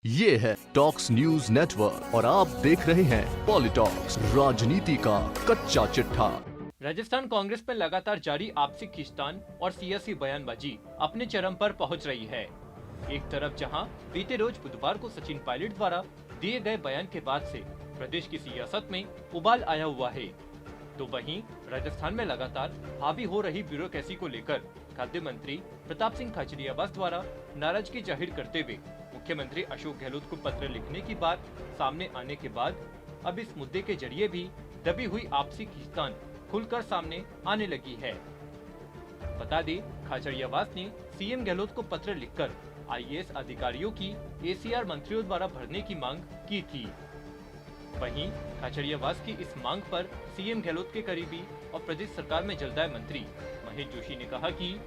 ये है talks news network और आप देख रहे हैं पॉलिटॉक्स, राजनीति का कच्चा चिट्ठा। राजस्थान कांग्रेस में लगातार जारी आपसी खींचतान और सियासी बयानबाजी अपने चरम पर पहुंच रही है। एक तरफ जहां बीते रोज बुधवार को सचिन पायलट द्वारा दिए गए बयान के बाद से प्रदेश की सियासत में उबाल आया हुआ है, तो वहीं राजस्थान में लगातार हावी हो रही ब्यूरोक्रेसी को लेकर खाद्य मंत्री प्रताप सिंह खाचरियावास द्वारा नाराजगी जाहिर करते हुए मुख्यमंत्री अशोक गहलोत को पत्र लिखने की बात सामने आने के बाद अब इस मुद्दे के जरिए भी दबी हुई आपसी खींचतान खुलकर सामने आने लगी है। बता दें, खाचरियावास ने सीएम गहलोत को पत्र लिखकर आईएएस अधिकारियों की एसीआर मंत्रियों द्वारा भरने की मांग की थी। वहीं खाचरियावास की इस मांग पर सीएम गहलोत के करीबी और प्रदेश सरकार में जलदाय मंत्री महेश जोशी ने कहा कि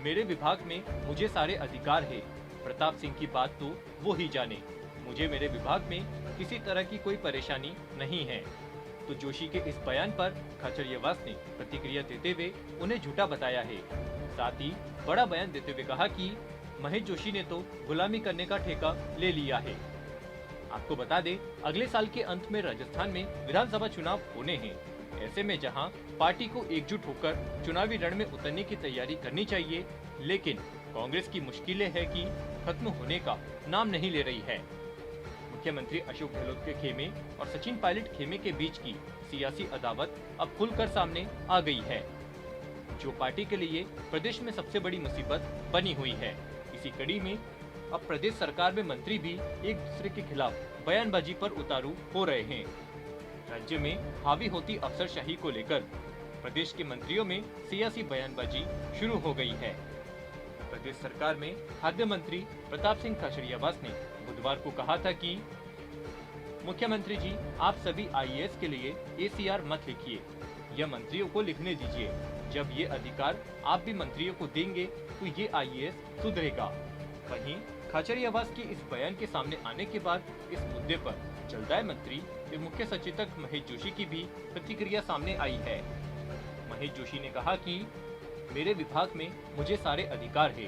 मेरे विभाग में मुझे सारे अधिकार है, प्रताप सिंह की बात तो वो ही जाने, मुझे मेरे विभाग में किसी तरह की कोई परेशानी नहीं है। तो जोशी के इस बयान पर खाचरियावास ने प्रतिक्रिया देते हुए उन्हें झूठा बताया है। साथ ही बड़ा बयान देते हुए कहा कि महेश जोशी ने तो गुलामी करने का ठेका ले लिया है। आपको बता दें, अगले साल के अंत में राजस्थान में विधानसभा चुनाव होने हैं। ऐसे में जहां पार्टी को एकजुट होकर चुनावी रण में उतरने की तैयारी करनी चाहिए, लेकिन कांग्रेस की मुश्किलें है कि खत्म होने का नाम नहीं ले रही है। मुख्यमंत्री अशोक गहलोत के खेमे और सचिन पायलट खेमे के बीच की सियासी अदावत अब खुलकर सामने आ गई है, जो पार्टी के लिए प्रदेश में सबसे बड़ी मुसीबत बनी हुई है। इसी कड़ी में अब प्रदेश सरकार में मंत्री भी एक दूसरे के खिलाफ बयानबाजी पर उतारू हो रहे हैं। राज्य में हावी होती अफसरशाही को लेकर प्रदेश के मंत्रियों में सियासी बयानबाजी शुरू हो गई है। प्रदेश सरकार में खाद्य मंत्री प्रताप सिंह खाचरियावास ने बुधवार को कहा था कि मुख्यमंत्री जी, आप सभी आईएएस के लिए एसीआर मत लिखिए, यह मंत्रियों को लिखने दीजिए। जब ये अधिकार आप भी मंत्रियों को देंगे तो ये आईएएस सुधरेगा। वहीं खाचरियावास की इस बयान के सामने आने के बाद इस मुद्दे पर जलदाय मंत्री एवं मुख्य सचेतक महेश जोशी की भी प्रतिक्रिया सामने आई है। महेश जोशी ने कहा कि मेरे विभाग में मुझे सारे अधिकार है।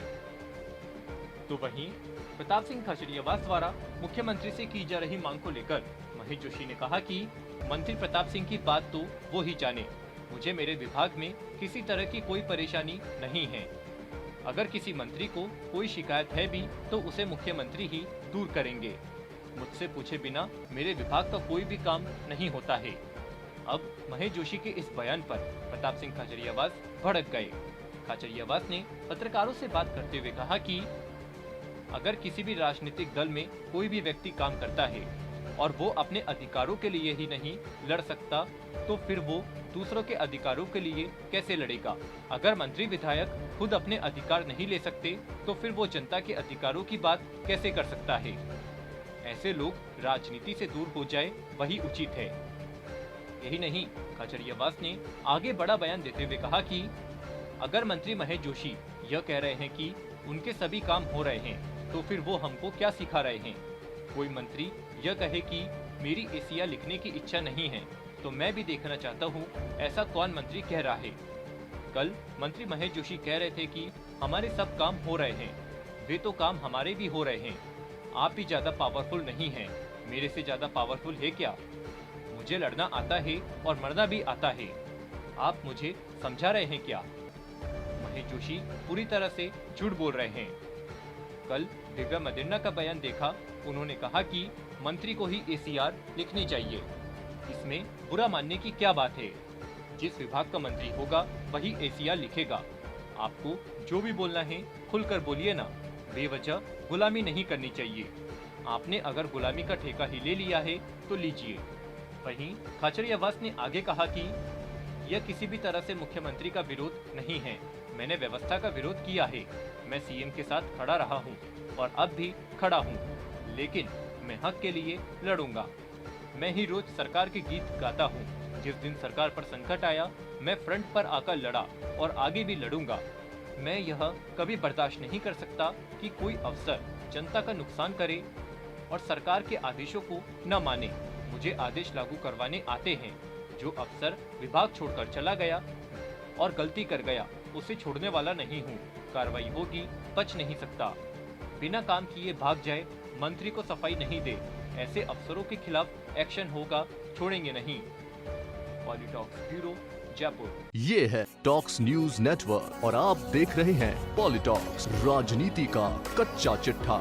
तो वहीं प्रताप सिंह खाचरियावास द्वारा मुख्यमंत्री से की जा रही मांग को लेकर महेश जोशी ने कहा कि मंत्री प्रताप सिंह की बात तो वो ही जाने, मुझे मेरे विभाग में किसी तरह की कोई परेशानी नहीं है। अगर किसी मंत्री को कोई शिकायत है भी तो उसे मुख्यमंत्री ही दूर करेंगे। मुझसे पूछे बिना मेरे विभाग का कोई भी काम नहीं होता है। अब महेश जोशी के इस बयान पर प्रताप सिंह खाचरियावास भड़क गए। खाचरियावास ने पत्रकारों से बात करते हुए कहा कि अगर किसी भी राजनीतिक दल में कोई भी व्यक्ति काम करता है और वो अपने अधिकारों के लिए ही नहीं लड़ सकता, तो फिर वो दूसरों के अधिकारों के लिए कैसे लड़ेगा? अगर मंत्री विधायक खुद अपने अधिकार नहीं ले सकते, तो फिर वो जनता के अधिकारों की बात कैसे कर सकता है? ऐसे लोग राजनीति से दूर हो जाए, वही उचित है। यही नहीं, खाचरियावास ने आगे बड़ा बयान देते हुए कहा कि अगर मंत्री महेश जोशी यह कह रहे हैं कि उनके सभी काम हो रहे हैं, तो फिर वो हमको क्या सिखा रहे हैं? कोई मंत्री यह कहे कि मेरी एसीआर लिखने की इच्छा नहीं है, तो मैं भी देखना चाहता हूँ ऐसा कौन मंत्री कह रहा है। कल मंत्री महेश जोशी कह रहे थे कि हमारे सब काम हो रहे हैं, वे तो काम हमारे भी हो रहे हैं, आप भी ज्यादा पावरफुल नहीं हैं, मेरे से ज्यादा पावरफुल है क्या? मुझे लड़ना आता है और मरना भी आता है, आप मुझे समझा रहे हैं क्या? महेश जोशी पूरी तरह से झूठ बोल रहे हैं। कल दिव्या मदेरणा का बयान देखा, उन्होंने कहा कि मंत्री को ही एसीआर लिखनी चाहिए, इसमें बुरा मानने की क्या बात है? जिस विभाग का मंत्री होगा वही एसीआर लिखेगा। आपको जो भी बोलना है खुलकर बोलिए ना, बेवजह गुलामी नहीं करनी चाहिए। आपने अगर गुलामी का ठेका ही ले लिया है तो लीजिए। वहीं खाचरियावास ने आगे कहा कि यह किसी भी तरह से मुख्यमंत्री का विरोध नहीं है, मैंने व्यवस्था का विरोध किया है, मैं सीएम के साथ खड़ा रहा हूँ और अब भी खड़ा हूँ, लेकिन मैं हक के लिए लड़ूंगा। मैं ही रोज सरकार के गीत गाता हूँ। जिस दिन सरकार पर संकट आया, मैं फ्रंट पर आकर लड़ा और आगे भी लड़ूंगा। मैं यह कभी बर्दाश्त नहीं कर सकता कि कोई अफसर जनता का नुकसान करे और सरकार के आदेशों को न माने। मुझे आदेश लागू करवाने आते हैं। जो अफसर विभाग छोड़कर चला गया और गलती कर गया, उसे छोड़ने वाला नहीं हूँ। कार्रवाई होगी, बच नहीं सकता। बिना काम किए भाग जाए मंत्री को सफाई नहीं दे, ऐसे अफसरों के खिलाफ एक्शन होगा, छोड़ेंगे नहीं। पॉलिटॉक्स ब्यूरो, जयपुर। ये है टॉक्स न्यूज नेटवर्क और आप देख रहे हैं पॉलिटॉक्स, राजनीति का कच्चा चिट्ठा।